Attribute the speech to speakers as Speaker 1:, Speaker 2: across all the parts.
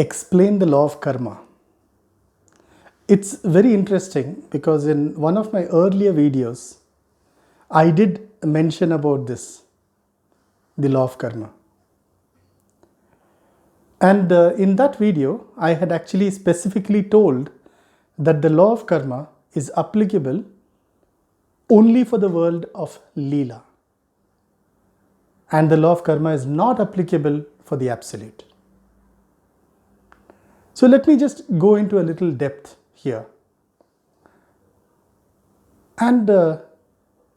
Speaker 1: explain the law of karma. It's very interesting because in one of my earlier videos, I did mention about this, the law of karma. And in that video, I had actually specifically told that the law of karma is applicable only for the world of Leela. And the law of karma is not applicable for the absolute. So let me just go into a little depth here. And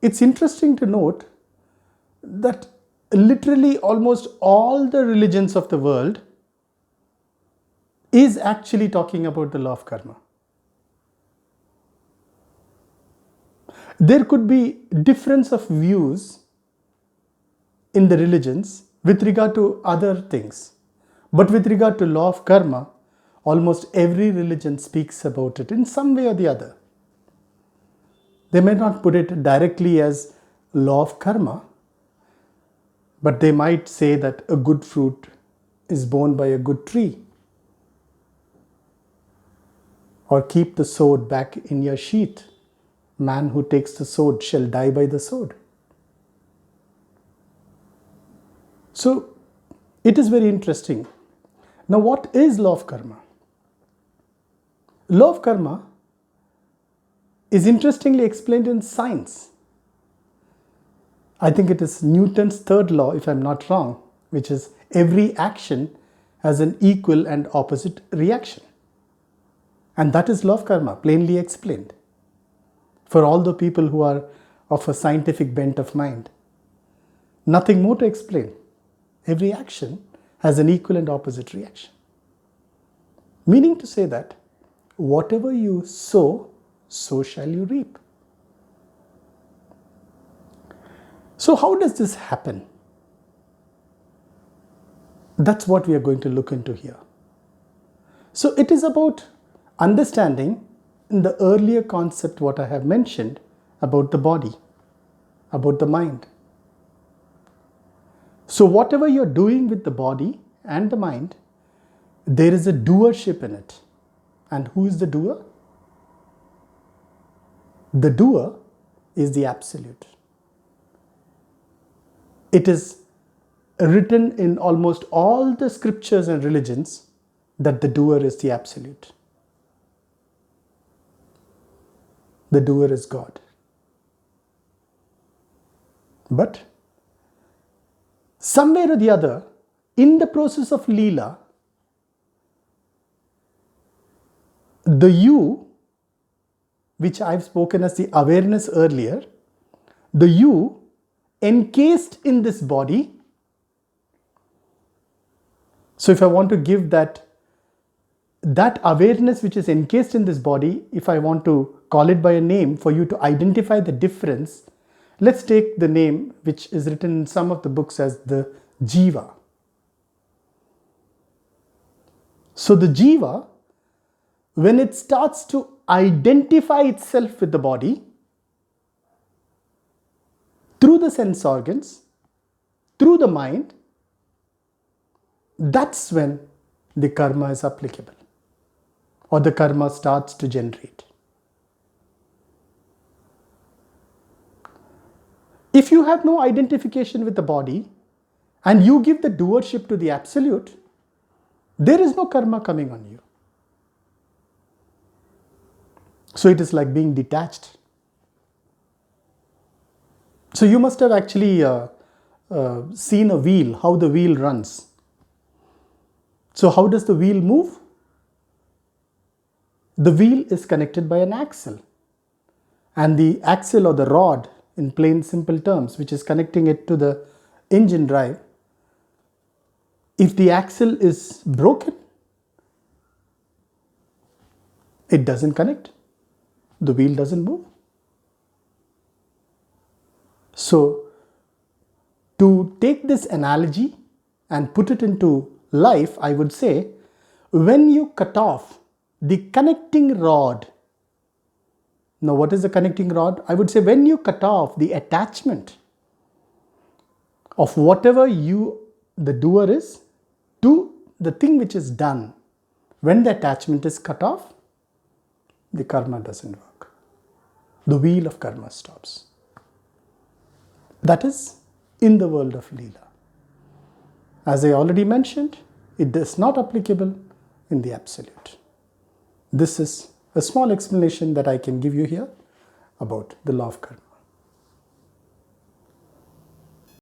Speaker 1: it's interesting to note that literally almost all the religions of the world is actually talking about the law of karma. There could be difference of views in the religions with regard to other things. But with regard to law of karma, almost every religion speaks about it in some way or the other. They may not put it directly as law of karma, but they might say that a good fruit is borne by a good tree. Or keep the sword back in your sheath. Man who takes the sword shall die by the sword. So it is very interesting. Now, what is law of karma? Law of karma is interestingly explained in science. I think it is Newton's third law, if I'm not wrong, which is every action has an equal and opposite reaction. And that is law of karma, plainly explained. For all the people who are of a scientific bent of mind. Nothing more to explain. Every action has an equal and opposite reaction. Meaning to say that whatever you sow, so shall you reap. So how does this happen? That's what we are going to look into here. So it is about understanding in the earlier concept what I have mentioned about the body, about the mind. So whatever you're doing with the body and the mind, there is a doership in it. And who is the doer? The doer is the absolute. It is written in almost all the scriptures and religions that the doer is the absolute. The doer is God. But somewhere or the other, in the process of Leela, the you, which I've spoken as the awareness earlier, the you encased in this body. So if I want to give that awareness which is encased in this body, if I want to call it by a name for you to identify the difference, let's take the name which is written in some of the books as the Jiva. So the Jiva, when it starts to identify itself with the body through the sense organs, through the mind, that's when the karma is applicable or the karma starts to generate. If you have no identification with the body and you give the doership to the absolute, there is no karma coming on you. So it is like being detached. So you must have actually seen a wheel, how the wheel runs. So how does the wheel move? The wheel is connected by an axle. And the axle or the rod, in plain simple terms, which is connecting it to the engine drive, if the axle is broken, it doesn't connect. The wheel doesn't move. So, to take this analogy and put it into life, I would say, when you cut off the connecting rod. Now, what is the connecting rod? I would say when you cut off the attachment of whatever the doer is to the thing which is done, When the attachment is cut off, the karma doesn't work. The wheel of karma stops. That is in the world of Leela. As I already mentioned, it is not applicable in the absolute. This is a small explanation that I can give you here about the law of karma.